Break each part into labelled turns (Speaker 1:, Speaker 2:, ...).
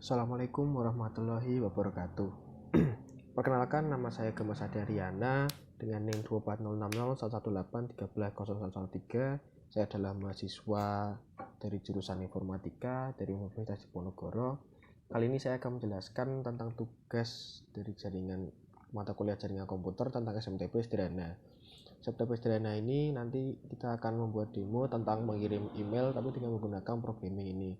Speaker 1: Assalamualaikum warahmatullahi wabarakatuh. Perkenalkan, nama saya Gemas Adariana dengan NIM 240601118130113. Saya adalah mahasiswa dari jurusan informatika dari Universitas Diponegoro. Kali ini saya akan menjelaskan tentang tugas dari jaringan mata kuliah jaringan komputer tentang SMTP Sederhana. SMTP Sederhana ini nanti kita akan membuat demo tentang mengirim email tapi dengan menggunakan programming ini.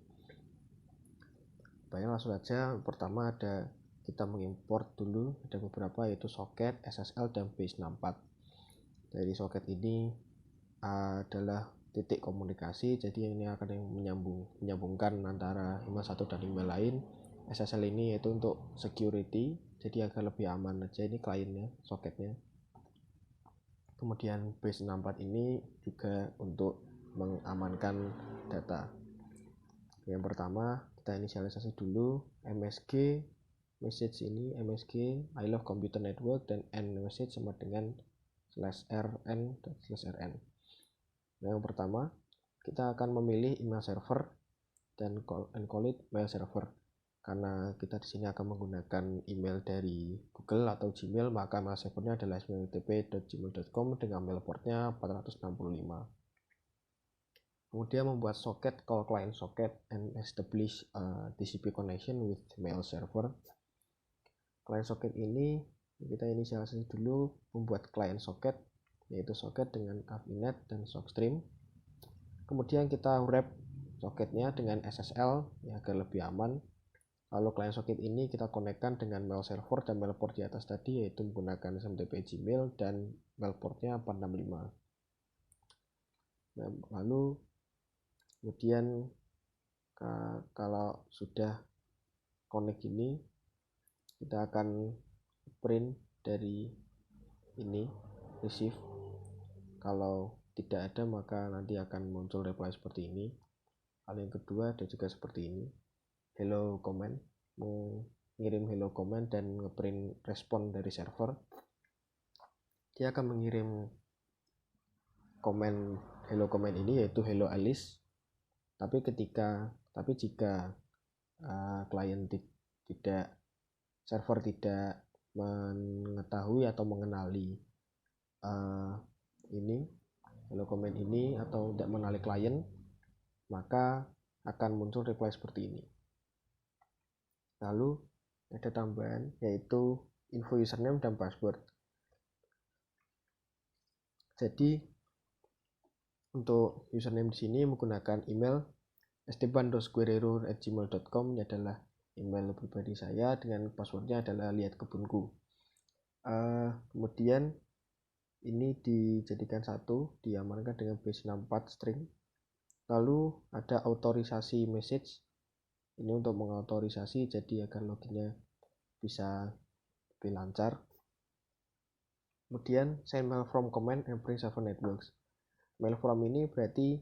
Speaker 1: Baiklah, langsung saja. Pertama kita mengimport dulu, ada beberapa yaitu soket, SSL, dan base64. Dari soket ini adalah titik komunikasi, jadi ini akan menyambungkan antara email satu dan email lain. SSL ini yaitu untuk security, jadi agar lebih aman aja, ini kliennya, soketnya. Kemudian base64 ini juga untuk mengamankan data. Yang pertama kita inisialisasi dulu MSG message ini, MSG I love computer network, dan end message sama dengan /rn dan /rn. Nah, yang pertama kita akan memilih email server dan call it mail server. Karena kita di sini akan menggunakan email dari Google atau Gmail, maka mail servernya adalah smtp.gmail.com dengan mail portnya 465. Kemudian membuat socket, call client socket and establish TCP connection with mail server. Client socket ini kita inisialisasi dulu, membuat client socket yaitu socket dengan AVNet dan sockstream. Kemudian kita wrap socketnya dengan SSL ya, agar lebih aman. Lalu client socket ini kita konekkan dengan mail server dan mail port di atas tadi, yaitu menggunakan SMTP Gmail dan mail portnya 465. Nah, lalu kemudian kalau sudah connect ini, kita akan print dari ini receive. Kalau tidak ada maka nanti akan muncul reply seperti ini. Hal yang kedua ada juga seperti ini, hello comment, mengirim hello comment dan ngeprint respon dari server. Dia akan mengirim komen hello comment ini yaitu hello Alice. Tapi jika klien server tidak mengetahui atau mengenali ini hello comment ini atau tidak mengenali klien, maka akan muncul reply seperti ini. Lalu ada tambahan yaitu info username dan password. Jadi untuk username di sini menggunakan email esteban.guerrero@gmail.com, ini adalah email pribadi saya, dengan passwordnya adalah lihat kebunku. Kemudian ini dijadikan satu, diamankan dengan base64 string. Lalu ada autorisasi message, ini untuk mengautorisasi jadi agar loginnya bisa lebih lancar. Kemudian send mail from command and bring server networks. Mail from ini berarti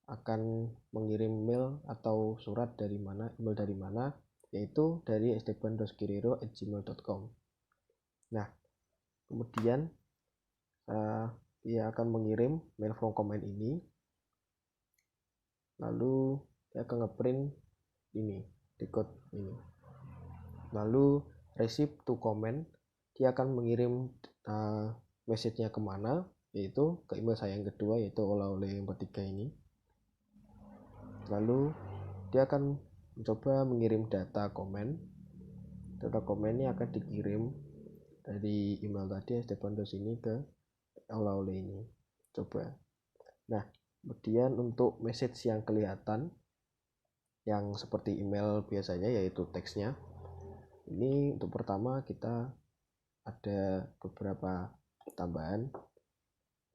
Speaker 1: akan mengirim mail atau surat dari mana, email dari mana, yaitu dari esteban.guerrero@gmail.com. Nah, kemudian dia akan mengirim mail from command ini, lalu dia akan ngeprint ini, decode ini. Lalu receive to comment, dia akan mengirim message-nya kemana, yaitu ke email saya yang kedua, yaitu oleh yang ketiga ini. Lalu dia akan mencoba mengirim data komen. Data komen ini akan dikirim dari email tadi esteban.dos ini ke oleh ini. Coba. Nah, kemudian untuk message yang kelihatan yang seperti email biasanya yaitu teksnya. Ini untuk pertama kita ada beberapa tambahan,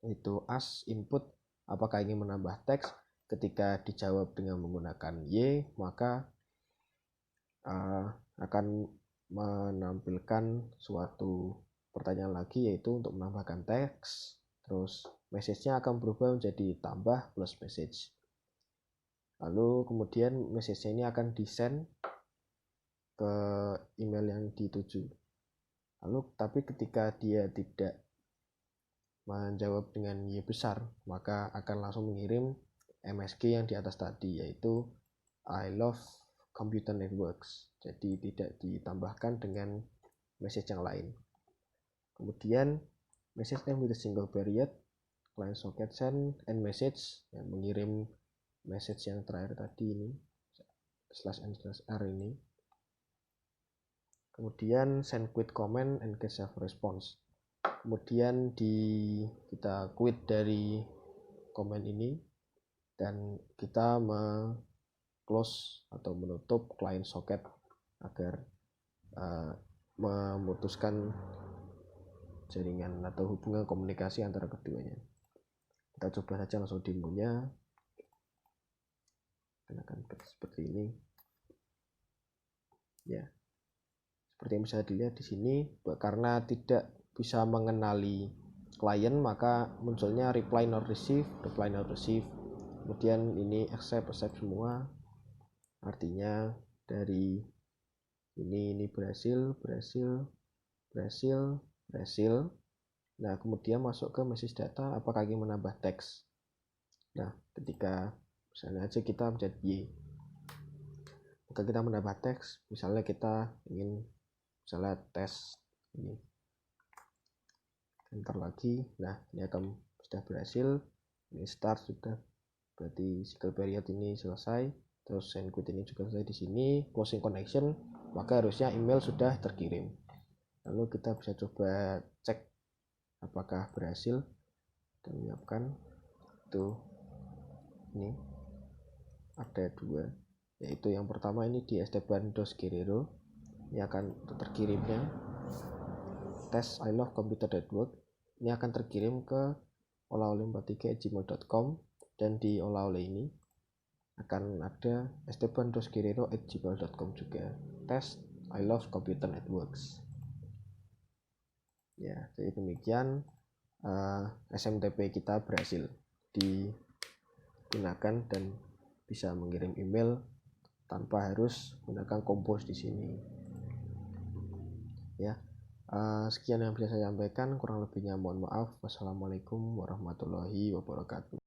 Speaker 1: yaitu ask input apakah ingin menambah teks. Ketika dijawab dengan menggunakan Y, maka akan menampilkan suatu pertanyaan lagi, yaitu untuk menambahkan teks. Terus message-nya akan berubah menjadi tambah plus message. Lalu kemudian message-nya ini akan di-send ke email yang dituju. Lalu tapi ketika dia tidak menjawab dengan Y besar, maka akan langsung mengirim MSG yang di atas tadi, yaitu I love Computer Networks, jadi tidak ditambahkan dengan message yang lain. Kemudian message name with a single period, client socket send and message, yang mengirim message yang terakhir tadi ini /n/r ini. Kemudian send quit comment and get self response. Kemudian kita quit dari comment ini dan kita close atau menutup client socket agar memutuskan jaringan atau hubungan komunikasi antara keduanya. Kita coba saja langsung demonya. Akan seperti ini. Ya, seperti yang bisa dilihat di sini, karena tidak bisa mengenali klien, maka munculnya reply not receive. Kemudian ini accept semua. Artinya dari ini berhasil. Nah, kemudian masuk ke message data, apakah ingin menambah teks. Nah, ketika misalnya aja kita mencet Y, maka kita menambah teks. Misalnya kita ingin tes ini, enter lagi. Nah, ini akan sudah berhasil. Ini start sudah, berarti single period ini selesai. Terus send quit ini juga selesai di sini. Closing connection, maka harusnya email sudah terkirim. Lalu kita bisa coba cek apakah berhasil dan menyiapkan. Tuh, ini ada dua, yaitu yang pertama ini di Esteban Dos Guerrero, ini akan terkirimnya tes I love computer network. Ini akan terkirim ke olaole43@gmail.com, dan di olaole ini akan ada esteban.dos.guerrero@gmail.com juga, tes I love computer networks. Ya, jadi demikian SMTP kita berhasil digunakan dan bisa mengirim email tanpa harus menggunakan Compose di sini. Ya, sekian yang bisa saya sampaikan, kurang lebihnya mohon maaf. Wassalamualaikum warahmatullahi wabarakatuh.